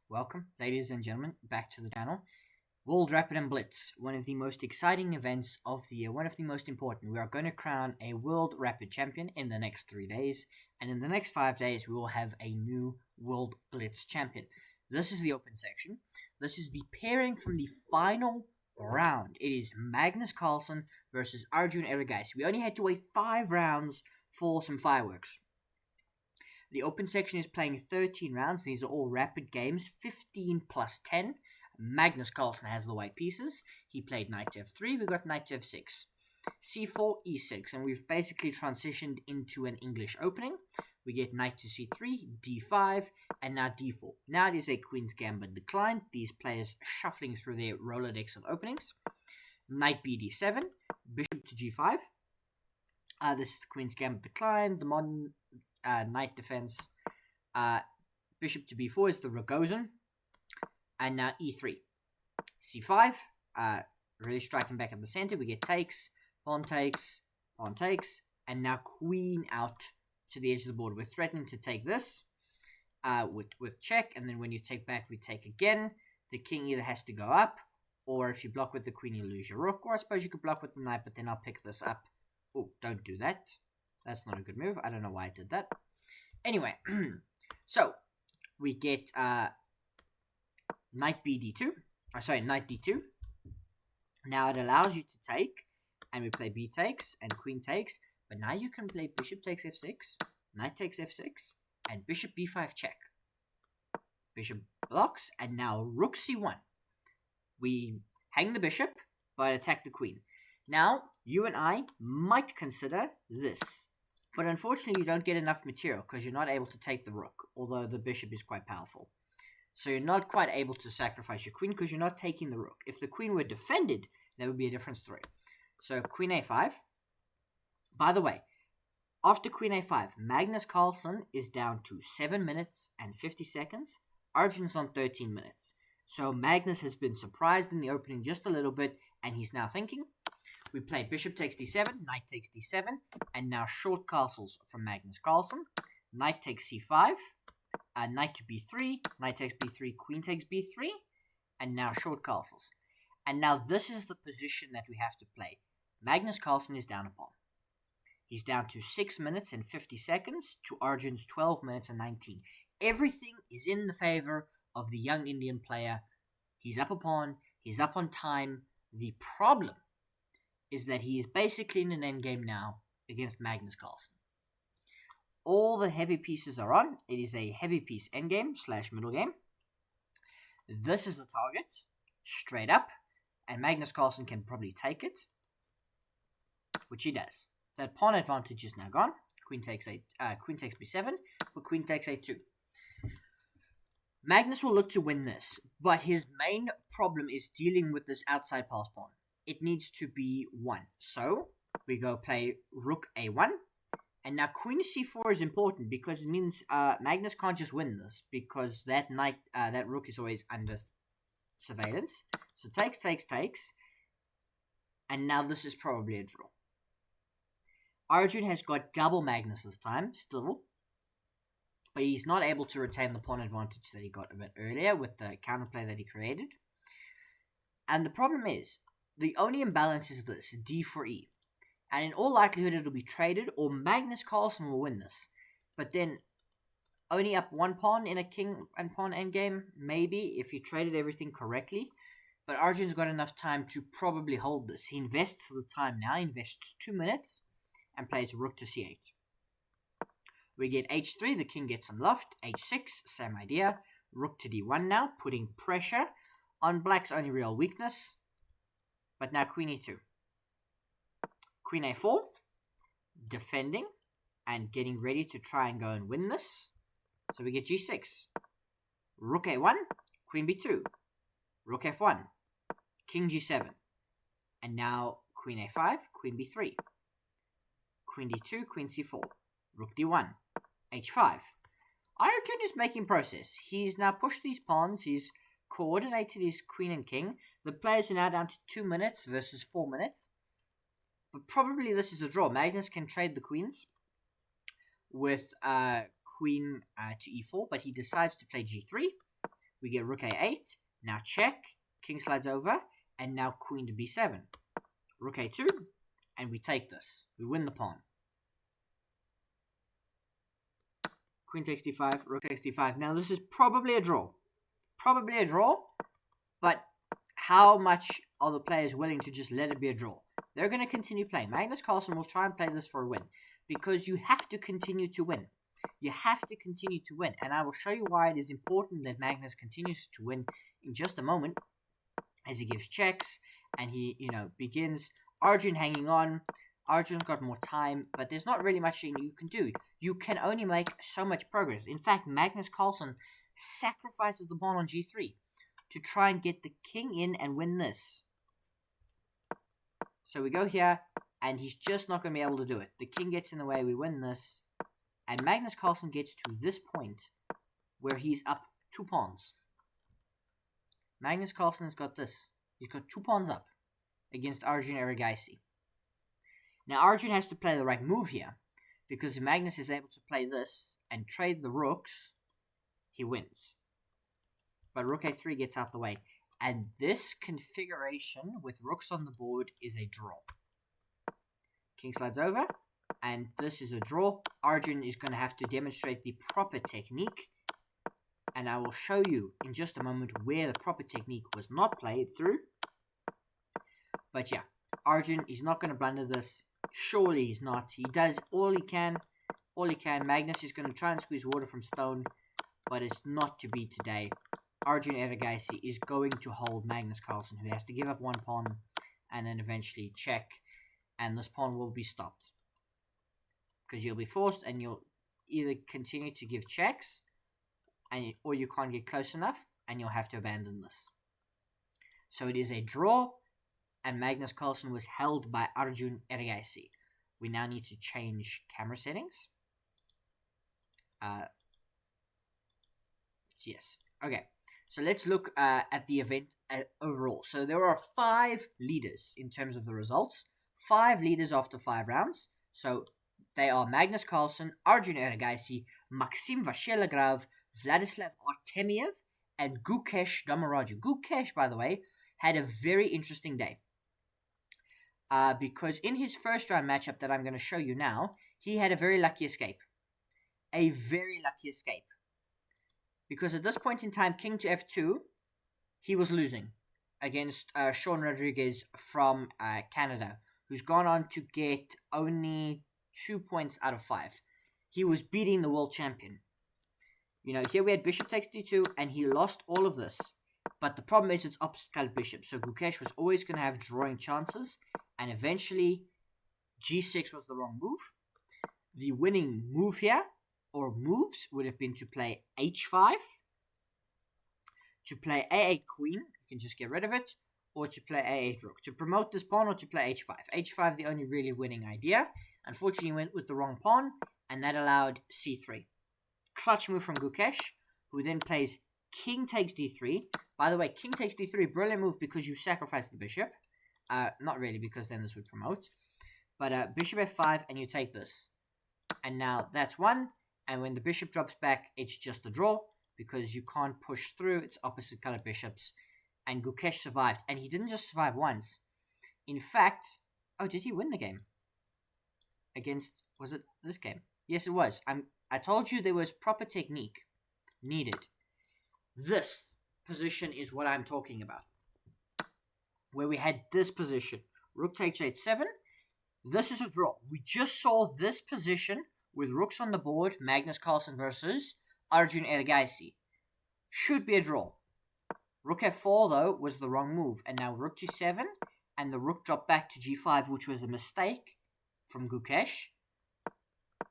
Welcome, ladies and gentlemen, back to the channel. World Rapid and Blitz, one of the most exciting events of the year, one of the most important. We are going to crown a World Rapid Champion in the next 3 days, and in the next 5 days, we will have a new World Blitz Champion. This is the open section. This is the pairing from the final round. It is Magnus Carlsen versus Arjun Erigaisi. We only had to wait 5 rounds for some fireworks. The open section is playing 13 rounds. These are all rapid games, 15 plus 10. Magnus Carlsen has the white pieces. He played knight to f3. We got knight to f6. c4, e6. And we've basically transitioned into an English opening. We get knight to c3, d5, and now d4. Now it is a Queen's Gambit decline. These players shuffling through their Rolodex of openings. Knight b d7, bishop to g5. This is the Queen's Gambit decline. The modern knight defense. Bishop to b4 is the Rogozin. And now e3. c5. Really striking back at the center. We get takes, pawn takes, pawn takes. And now queen out to the edge of the board. We're threatening to take this with check. And then when you take back, we take again. The king either has to go up. Or if you block with the queen, you lose your rook. Or I suppose you could block with the knight, but then I'll pick this up. Oh, don't do that. That's not a good move. I don't know why I did that. Anyway, so we get knight bd2. Knight d2. Now it allows you to take, and we play b takes and queen takes. But now you can play bishop takes f6, knight takes f6, and bishop b5 check. Bishop blocks, and now rook c1. We hang the bishop, but attack the queen. Now, you and I might consider this. But unfortunately, you don't get enough material because you're not able to take the rook, although the bishop is quite powerful. So you're not quite able to sacrifice your queen because you're not taking the rook. If the queen were defended, that would be a different story. So queen a5. By the way, after queen a5, Magnus Carlsen is down to 7 minutes and 50 seconds. Arjun's on 13 minutes. So Magnus has been surprised in the opening just a little bit, and he's now thinking. We play bishop takes d7, knight takes d7, and now short castles from Magnus Carlsen. Knight takes c5, knight to b3, knight takes b3, queen takes b3, and now short castles. And now this is the position that we have to play. Magnus Carlsen is down a pawn. He's down to 6 minutes and 50 seconds to Arjun's 12 minutes and 19. Everything is in the favor of the young Indian player. He's up a pawn, he's up on time. The problem is that he is basically in an endgame now against Magnus Carlsen. All the heavy pieces are on. It is a heavy piece endgame / middle game. This is the target, straight up, and Magnus Carlsen can probably take it, which he does. That pawn advantage is now gone. Queen takes b7, but queen takes a2. Magnus will look to win this, but his main problem is dealing with this outside pass pawn. It needs to be 1. So we go play rook a1. And now queen c4 is important because it means Magnus can't just win this because that rook is always under surveillance. So takes. And now this is probably a draw. Arjun has got double Magnus this time, still. But he's not able to retain the pawn advantage that he got a bit earlier with the counterplay that he created. And the problem is, the only imbalance is this, d for e. And in all likelihood, it'll be traded, or Magnus Carlsen will win this. But then, only up 1 pawn in a king and pawn endgame, maybe, if he traded everything correctly. But Arjun's got enough time to probably hold this. He invests the time now, he invests 2 minutes, and plays rook to c8. We get h3, the king gets some loft, h6, same idea. Rook to d1 now, putting pressure on black's only real weakness. But now queen e2. Queen a4. Defending. And getting ready to try and go and win this. So we get g6. Rook a1. Queen b2. Rook f1. King g7. And now queen a5. Queen b3. Queen d2. Queen c4. Rook d1. h5. Arjun is making progress. He's now pushed these pawns. He's coordinated his queen and king. The players are now down to 2 minutes versus 4 minutes. But probably this is a draw. Magnus can trade the queens with queen to e4, but he decides to play g3. We get rook a8. Now check. King slides over. And now queen to b7. Rook a2. And we take this. We win the pawn. Queen takes d5. Rook takes d5. Now this is probably a draw. Probably a draw. But how much are the players willing to just let it be a draw? They're going to continue playing. Magnus Carlsen will try and play this for a win. Because you have to continue to win. You have to continue to win. And I will show you why it is important that Magnus continues to win in just a moment. As he gives checks. And he, begins. Arjun hanging on. Arjun's got more time. But there's not really much you can do. You can only make so much progress. In fact, Magnus Carlsen sacrifices the pawn on g3. To try and get the king in and win this. So we go here. And he's just not going to be able to do it. The king gets in the way. We win this. And Magnus Carlsen gets to this point where he's up 2 pawns. Magnus Carlsen's got this. He's got 2 pawns up against Arjun Erigaisi. Now Arjun has to play the right move here. Because if Magnus is able to play this and trade the rooks, he wins. But rook a3 gets out the way. And this configuration with rooks on the board is a draw. King slides over. And this is a draw. Arjun is going to have to demonstrate the proper technique. And I will show you in just a moment where the proper technique was not played through. But yeah, Arjun is not going to blunder this. Surely he's not. He does all he can. All he can. Magnus is going to try and squeeze water from stone. But it's not to be today. Arjun Erigaisi is going to hold Magnus Carlsen, who has to give up 1 pawn. And then eventually check. And this pawn will be stopped. Because you'll be forced and you'll either continue to give checks or you can't get close enough and you'll have to abandon this. So it is a draw and Magnus Carlsen was held by Arjun Erigaisi. We now need to change camera settings. Yes. Okay. So let's look at the event overall. So there are 5 leaders in terms of the results. 5 leaders after 5 rounds. So they are Magnus Carlsen, Arjun Erigaisi, Maxime Vachier-Lagrave, Vladislav Artemiev, and Gukesh Damaraju. Gukesh, by the way, had a very interesting day. Because in his first round matchup that I'm going to show you now, he had a very lucky escape. A very lucky escape. Because at this point in time, king to f2, he was losing against Sean Rodriguez from Canada, who's gone on to get only 2 points out of 5. He was beating the world champion. Here we had bishop takes d2, and he lost all of this. But the problem is it's opposite colored bishop, so Gukesh was always going to have drawing chances, and eventually g6 was the wrong move. The winning move here, or moves, would have been to play h5, to play a8 queen, you can just get rid of it, or to play a8 rook. To promote this pawn, or to play h5. h5 the only really winning idea. Unfortunately, went with the wrong pawn, and that allowed c3. Clutch move from Gukesh, who then plays king takes d3. By the way, king takes d3, brilliant move because you sacrifice the bishop. Not really, because then this would promote. But bishop f5, and you take this. And now that's 1, and when the bishop drops back, it's just a draw, because you can't push through, it's opposite colored bishops. And Gukesh survived, and he didn't just survive once. In fact, oh, did he win the game? Against, was it this game? Yes, it was. I told you there was proper technique needed. This position is what I'm talking about. Where we had this position. Rook takes h7. This is a draw. We just saw this position with rooks on the board. Magnus Carlsen versus Arjun Erigaisi. Should be a draw. Rook f4, though, was the wrong move. And now rook g7. And the rook dropped back to g5, which was a mistake from Gukesh.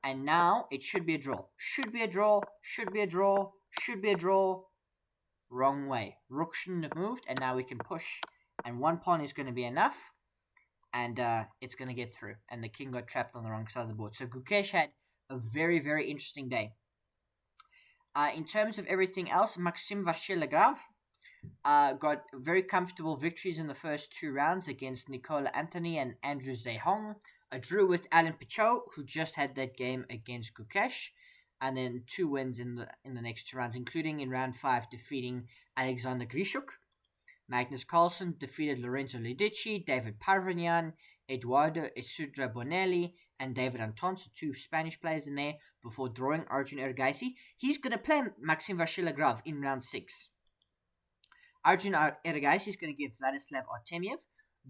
And now it should be a draw. Should be a draw. Should be a draw. Should be a draw. Wrong way. Rook shouldn't have moved. And now we can push. And 1 pawn is going to be enough. And it's going to get through. And the king got trapped on the wrong side of the board. So Gukesh had a very, very interesting day. In terms of everything else, Maxime Vachier-Lagrave got very comfortable victories in the first 2 rounds against Nicola Anthony and Andrew Zehong. A drew with Alan Pichot, who just had that game against Gukesh. and then 2 wins in the next 2 rounds, including in round 5 defeating Alexander Grishuk. Magnus Carlsen defeated Lorenzo Lidici, David Parvanyan, Eduardo Esudra Bonelli, and David Anton, so 2 Spanish players in there, before drawing Arjun Erigaisi. He's going to play Maxime Vachier-Lagrave in round 6. Arjun Erigaisi is going to get Vladislav Artemiev.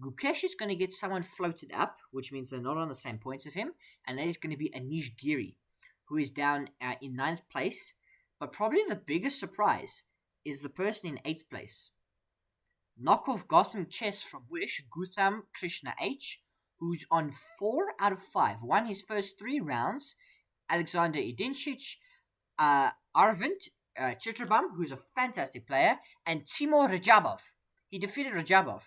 Gukesh is going to get someone floated up, which means they're not on the same points as him, and that is going to be Anish Giri, who is down in 9th place. But probably the biggest surprise is the person in 8th place. Knockoff Gotham Chess from Wish, Gutham Krishna H, who's on 4 out of 5. Won his first 3 rounds. Alexander Idinchich, Arvind Chitrabam, who's a fantastic player, and Timur Rajabov. He defeated Rajabov.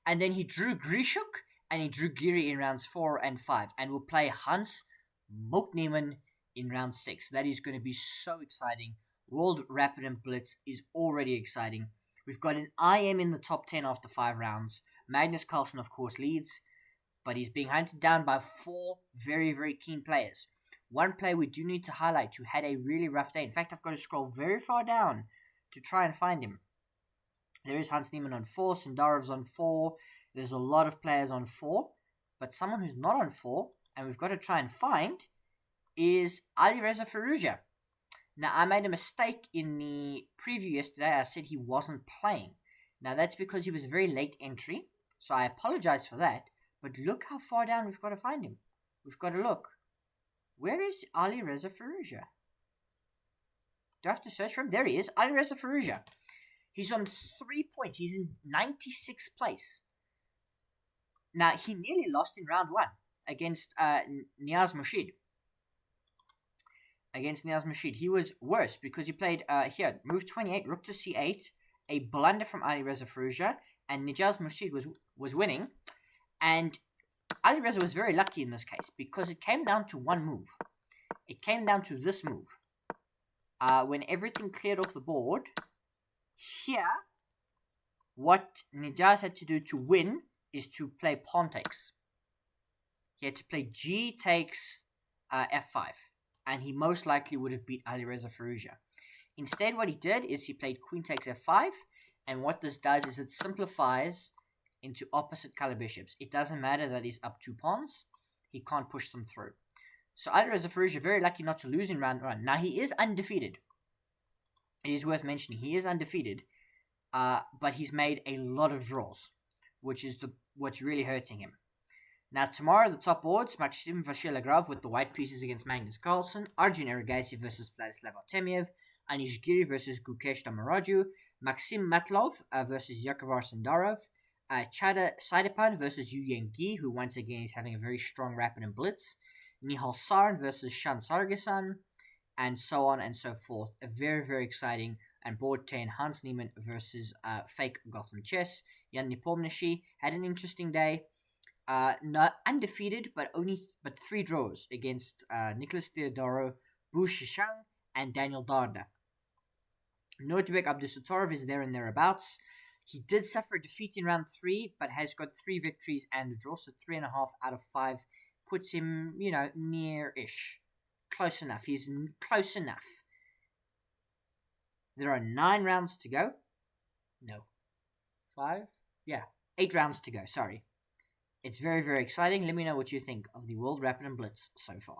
And then he drew Grishuk, and he drew Giri in rounds 4 and 5, and will play Hans Mokneman in round 6. That is going to be so exciting. World Rapid and Blitz is already exciting. We've got an IM in the top 10 after 5 rounds. Magnus Carlsen, of course, leads, but he's being hunted down by 4 very, very keen players. One player we do need to highlight who had a really rough day. In fact, I've got to scroll very far down to try and find him. There is Hans Niemann on 4, Sindarov's on 4. There's a lot of players on 4, but someone who's not on 4, and we've got to try and find, is Ali Reza Firouzja. Now, I made a mistake in the preview yesterday. I said he wasn't playing. Now, that's because he was a very late entry, so I apologize for that. But look how far down we've got to find him. We've got to look. Where is Ali Reza Firouzja? Do I have to search for him? There he is, Ali Reza Firouzja. He's on 3 points. He's in 96th place. Now, he nearly lost in round 1 against Niaz Mushid. He was worse because he played here, move 28, rook to c8, a blunder from Ali Reza Firouzja, and Niaz Mushid was winning. And Ali Reza was very lucky in this case because it came down to one move. It came down to this move. When everything cleared off the board, here, what Niaz had to do to win is to play pawn takes. He had to play g takes f5. And he most likely would have beat Ali Reza Firouzja. Instead, what he did is he played queen takes f5, and what this does is it simplifies into opposite color bishops. It doesn't matter that he's up 2 pawns, he can't push them through. So Ali Reza Firouzja very lucky not to lose in round 1. Now, he is undefeated. It is worth mentioning, he is undefeated, but he's made a lot of draws, which is what's really hurting him. Now, tomorrow, the top boards, Maxime Vachier-Lagrave with the white pieces against Magnus Carlsen, Arjun Erigaisi versus Vladislav Artemiev, Anish Giri versus Gukesh Damaraju, Maxim Matlov versus Yakovar Sindarov, Chada Saidapan versus Yu Yengi, who once again is having a very strong rapid and blitz, Nihal Sarin versus Shan Sargasan, and so on and so forth. A very, very exciting. And board 10, Hans Niemann versus Fake Gotham Chess. Jan Nepomniachtchi had an interesting day. Not undefeated, but 3 draws against Nicholas Theodoro, Bu Shishang, and Daniel Darda. Nurtbek Abdusattorov is there and thereabouts. He did suffer a defeat in round 3, but has got 3 victories and a draw, so 3.5 out of 5 puts him, near-ish. Close enough. He's close enough. There are 9 rounds to go. No. 5? Yeah. 8 rounds to go, sorry. It's very, very exciting. Let me know what you think of the World Rapid and Blitz so far.